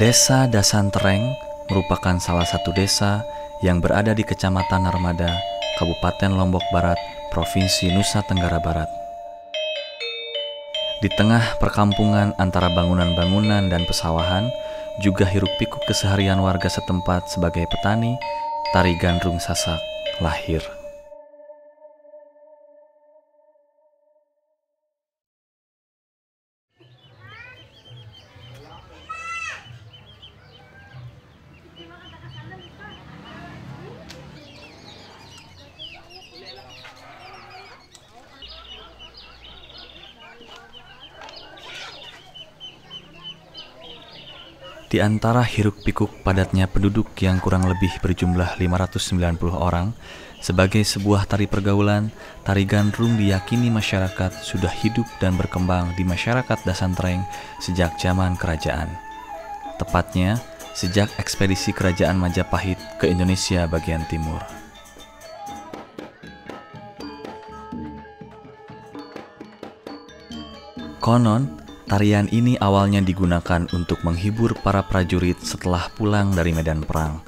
Desa Dasantereng merupakan salah satu desa yang berada di Kecamatan Narmada, Kabupaten Lombok Barat, Provinsi Nusa Tenggara Barat. Di tengah perkampungan antara bangunan-bangunan dan pesawahan, juga hiruk-pikuk keseharian warga setempat sebagai petani, tari gandrung sasak lahir. Di antara hiruk-pikuk padatnya penduduk yang kurang lebih berjumlah 590 orang, sebagai sebuah tari pergaulan, tari gandrung diyakini masyarakat sudah hidup dan berkembang di masyarakat Dasantereng sejak zaman kerajaan. Tepatnya, sejak ekspedisi kerajaan Majapahit ke Indonesia bagian timur. Konon, tarian ini awalnya digunakan untuk menghibur para prajurit setelah pulang dari medan perang.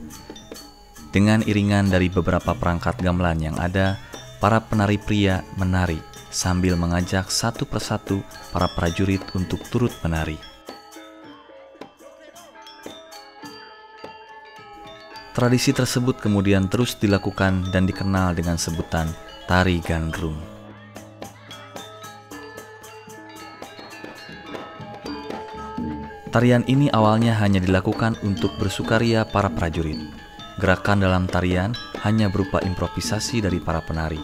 Dengan iringan dari beberapa perangkat gamelan yang ada, para penari pria menari sambil mengajak satu persatu para prajurit untuk turut menari. Tradisi tersebut kemudian terus dilakukan dan dikenal dengan sebutan tari gandrung. Tarian ini awalnya hanya dilakukan untuk bersukaria para prajurit. Gerakan dalam tarian hanya berupa improvisasi dari para penari.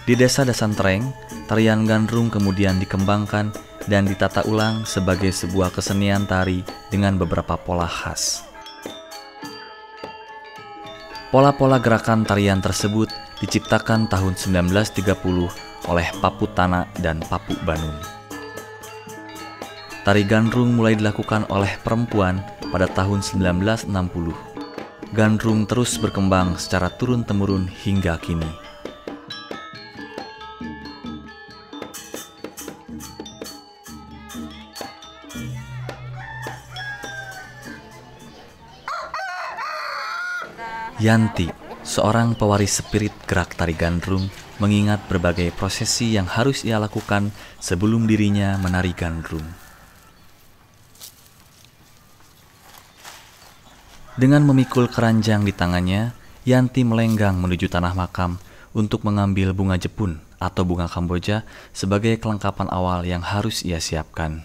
Di desa Dasantereng, tarian gandrung kemudian dikembangkan dan ditata ulang sebagai sebuah kesenian tari dengan beberapa pola khas. Pola-pola gerakan tarian tersebut diciptakan tahun 1930 oleh Papu Tana dan Papu Banun. Tari gandrung mulai dilakukan oleh perempuan pada tahun 1960. Gandrung terus berkembang secara turun-temurun hingga kini. Yanti, seorang pewaris spirit gerak tari gandrung, mengingat berbagai prosesi yang harus ia lakukan sebelum dirinya menari gandrung. Dengan memikul keranjang di tangannya, Yanti melenggang menuju tanah makam untuk mengambil bunga jepun atau bunga Kamboja sebagai kelengkapan awal yang harus ia siapkan.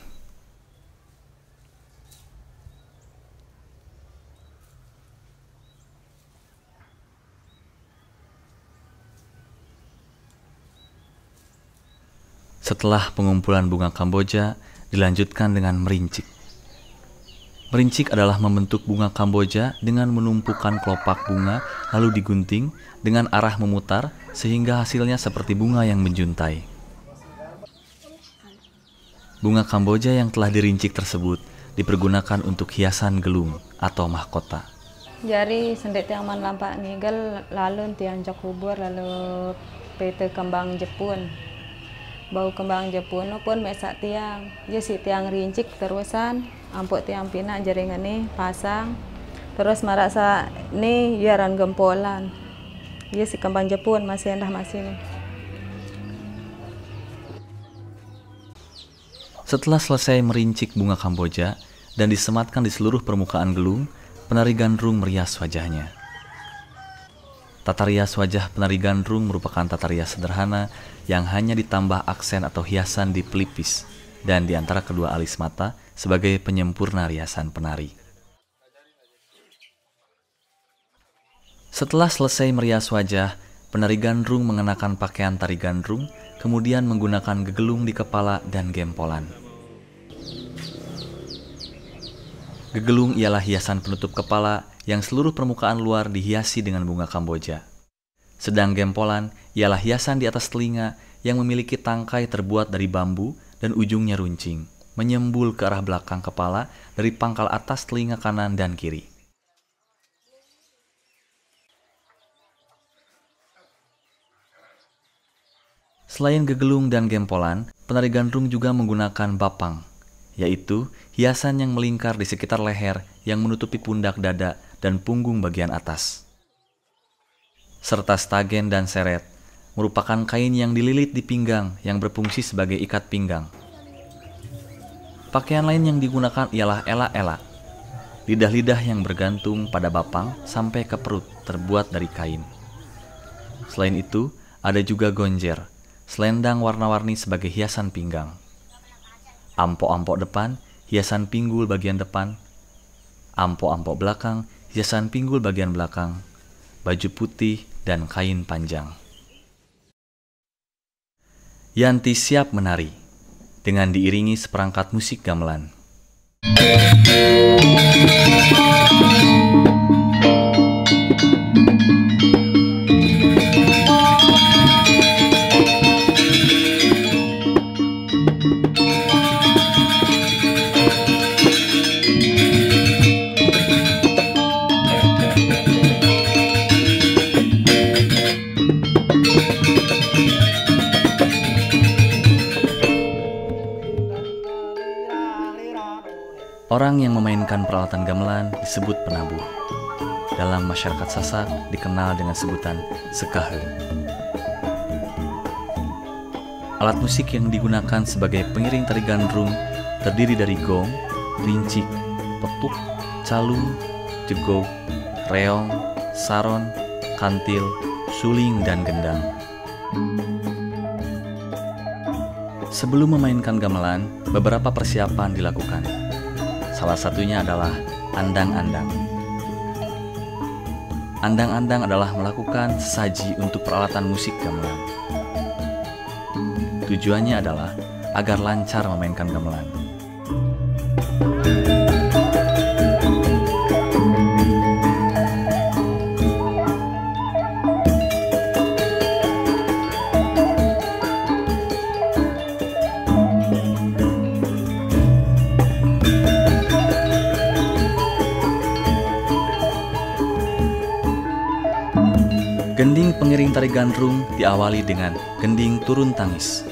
Setelah pengumpulan bunga Kamboja, dilanjutkan dengan merincik. Merincik adalah membentuk bunga Kamboja dengan menumpukan kelopak bunga lalu digunting dengan arah memutar sehingga hasilnya seperti bunga yang menjuntai. Bunga Kamboja yang telah dirincik tersebut dipergunakan untuk hiasan gelung atau mahkota. Jari sendet yang man lampak nigel lalu tiang jak kubur lalu pete kembang Jepun. Bau kembang Jepun pun mesak tiang. Dia si tiang rincik terusan, ampuk tiang pinak jaringan nih pasang. Terus marasa nih yaran gempolan. Dia si kembang Jepun masih endah masih nih. Setelah selesai merincik bunga Kamboja dan disematkan di seluruh permukaan gelung, penari gandrung merias wajahnya. Tata rias wajah penari gandrung merupakan tata rias sederhana yang hanya ditambah aksen atau hiasan di pelipis dan di antara kedua alis mata sebagai penyempurna riasan penari. Setelah selesai merias wajah, penari gandrung mengenakan pakaian tari gandrung, kemudian menggunakan gegelung di kepala dan gempolan. Gegelung ialah hiasan penutup kepala yang seluruh permukaan luar dihiasi dengan bunga Kamboja. Sedang gempolan ialah hiasan di atas telinga yang memiliki tangkai terbuat dari bambu dan ujungnya runcing, menyembul ke arah belakang kepala dari pangkal atas telinga kanan dan kiri. Selain gegelung dan gempolan, penari gandrung juga menggunakan bapang, yaitu hiasan yang melingkar di sekitar leher yang menutupi pundak dada dan punggung bagian atas. Serta stagen dan seret merupakan kain yang dililit di pinggang yang berfungsi sebagai ikat pinggang. Pakaian lain yang digunakan ialah ela-ela, lidah-lidah yang bergantung pada bapang sampai ke perut terbuat dari kain. Selain itu, ada juga gonjer, selendang warna-warni sebagai hiasan pinggang. Ampok-ampok depan, hiasan pinggul bagian depan. Ampok-ampok belakang, hiasan pinggul bagian belakang. Baju putih dan kain panjang. Yanti siap menari dengan diiringi seperangkat musik gamelan. Orang yang memainkan peralatan gamelan disebut penabuh. Dalam masyarakat Sasak dikenal dengan sebutan sekaheung. Alat musik yang digunakan sebagai pengiring tari gandrung terdiri dari gong, rincik, petuk, calung, jegok, reong, saron, kantil, suling, dan gendang. Sebelum memainkan gamelan, beberapa persiapan dilakukan. Salah satunya adalah andang-andang. Andang-andang adalah melakukan sesaji untuk peralatan musik gamelan. Tujuannya adalah agar lancar memainkan gamelan. Gending pengiring tari gandrung diawali dengan gending turun tangis.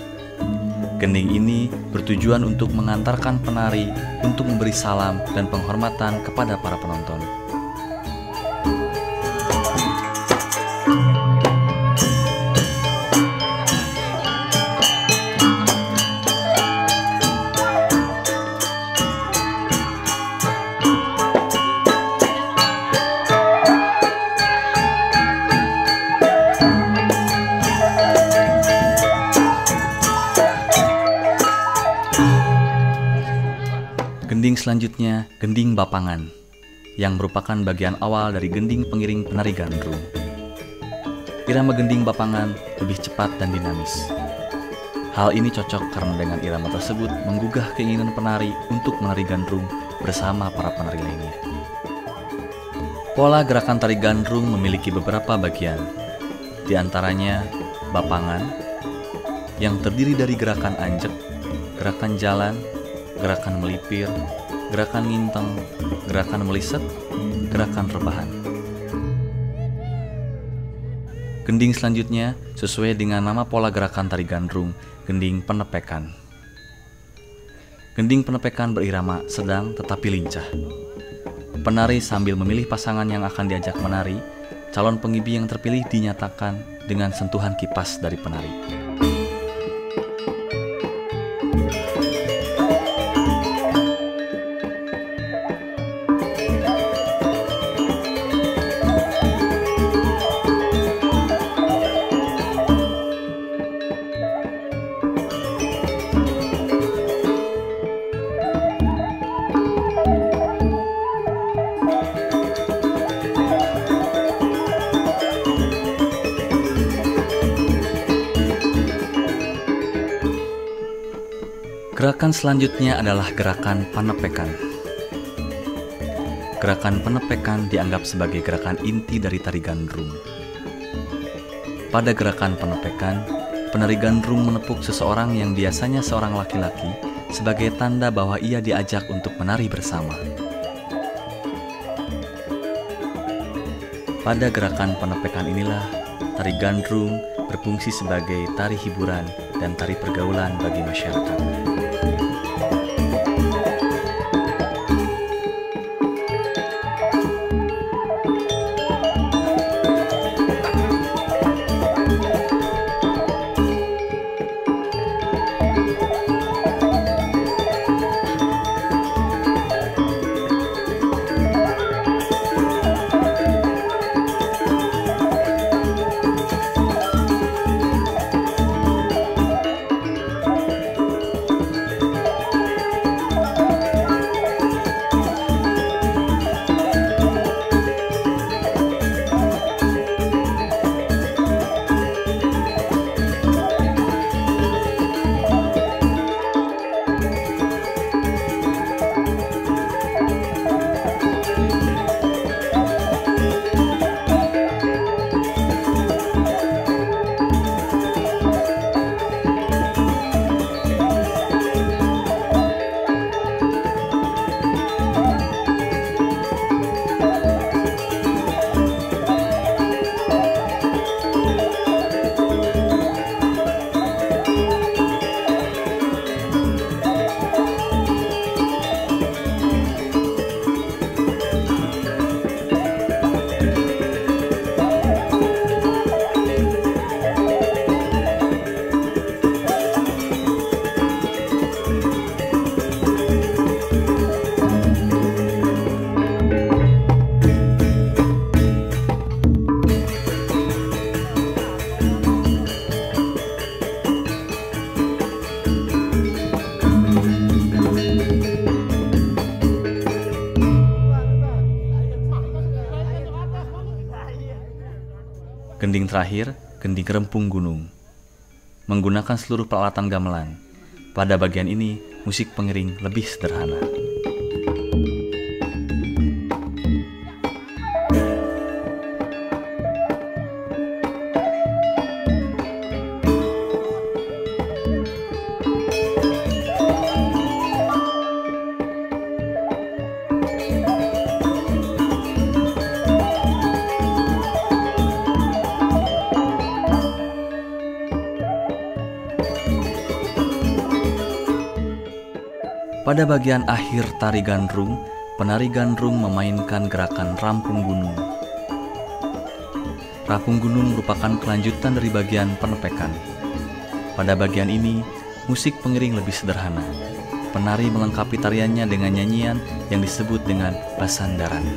Gending ini bertujuan untuk mengantarkan penari untuk memberi salam dan penghormatan kepada para penonton. Gending selanjutnya, gending bapangan, yang merupakan bagian awal dari gending pengiring penari gandrung. Irama gending bapangan lebih cepat dan dinamis. Hal ini cocok karena dengan irama tersebut menggugah keinginan penari untuk menari gandrung bersama para penari lainnya. Pola gerakan tari gandrung memiliki beberapa bagian, di antaranya bapangan, yang terdiri dari gerakan anjek, gerakan jalan, gerakan melipir, gerakan nginteng, gerakan meliset, gerakan rebahan. Gending selanjutnya sesuai dengan nama pola gerakan tari gandrung, gending penepekan. Gending penepekan berirama sedang tetapi lincah. Penari sambil memilih pasangan yang akan diajak menari, calon pengibi yang terpilih dinyatakan dengan sentuhan kipas dari penari. Gerakan selanjutnya adalah gerakan penepekan. Gerakan penepekan dianggap sebagai gerakan inti dari tari gandrung. Pada gerakan penepekan, penari gandrung menepuk seseorang yang biasanya seorang laki-laki sebagai tanda bahwa ia diajak untuk menari bersama. Pada gerakan penepekan inilah, tari gandrung berfungsi sebagai tari hiburan dan tari pergaulan bagi masyarakat. Gending terakhir, gending rempung gunung. Menggunakan seluruh peralatan gamelan. Pada bagian ini, musik pengiring lebih sederhana. Pada bagian akhir tari gandrung, penari gandrung memainkan gerakan rampung gunung. Rampung gunung merupakan kelanjutan dari bagian penepekan. Pada bagian ini, musik pengiring lebih sederhana. Penari melengkapi tariannya dengan nyanyian yang disebut dengan basandaran.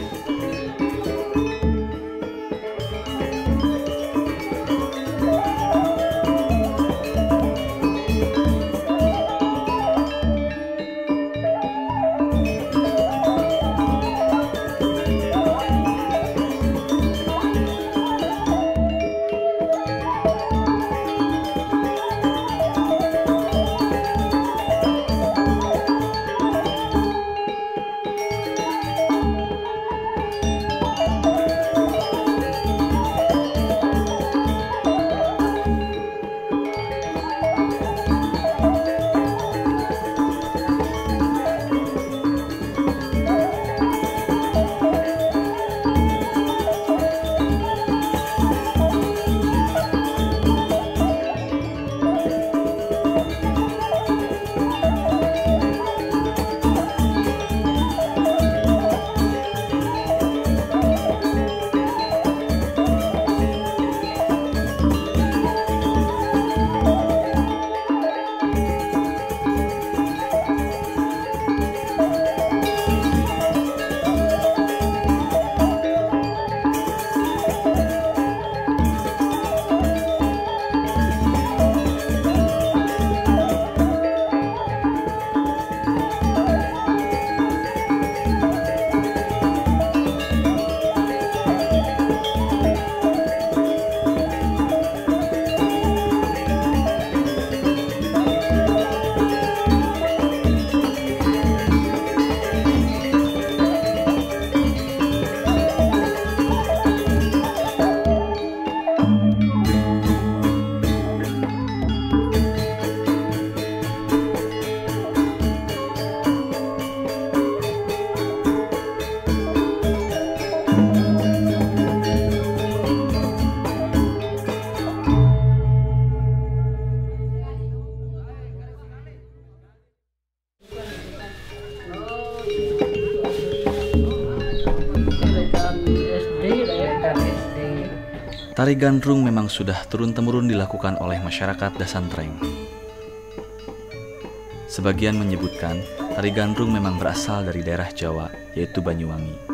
Tari gandrung memang sudah turun-temurun dilakukan oleh masyarakat Dasantreng. Sebagian menyebutkan tari gandrung memang berasal dari daerah Jawa, yaitu Banyuwangi.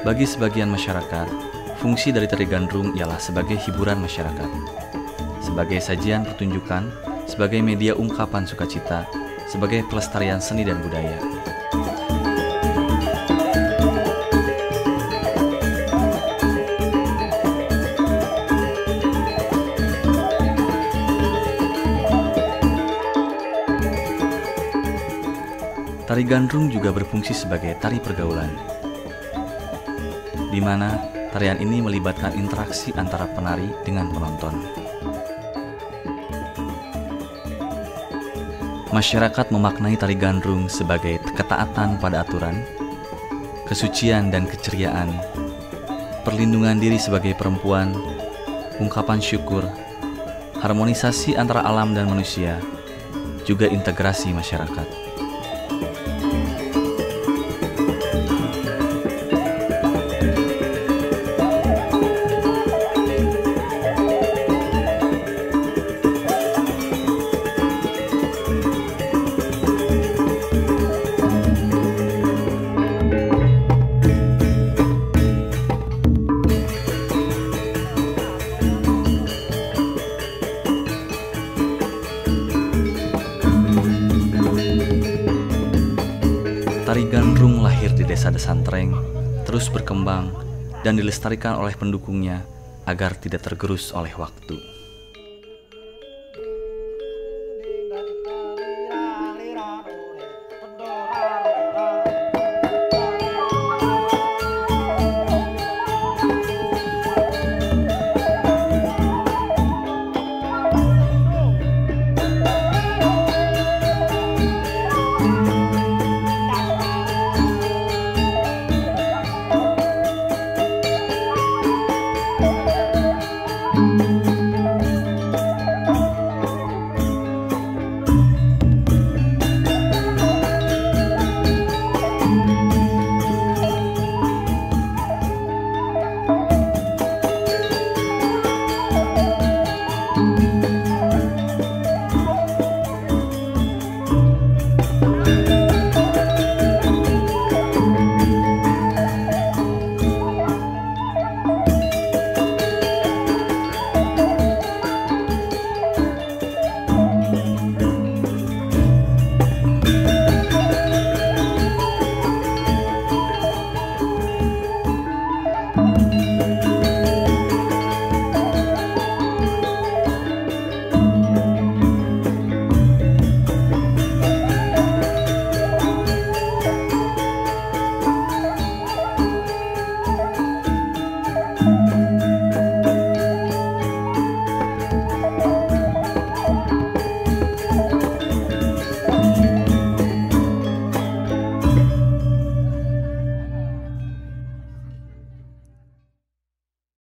Bagi sebagian masyarakat, fungsi dari tari gandrung ialah sebagai hiburan masyarakat, sebagai sajian pertunjukan, sebagai media ungkapan sukacita, sebagai pelestarian seni dan budaya. Tari gandrung juga berfungsi sebagai tari pergaulan, di mana tarian ini melibatkan interaksi antara penari dengan penonton. Masyarakat memaknai tari gandrung sebagai ketaatan pada aturan, kesucian dan keceriaan, perlindungan diri sebagai perempuan, ungkapan syukur, harmonisasi antara alam dan manusia, juga integrasi masyarakat. Tari gandrung lahir di desa Dasantreng, terus berkembang dan dilestarikan oleh pendukungnya agar tidak tergerus oleh waktu.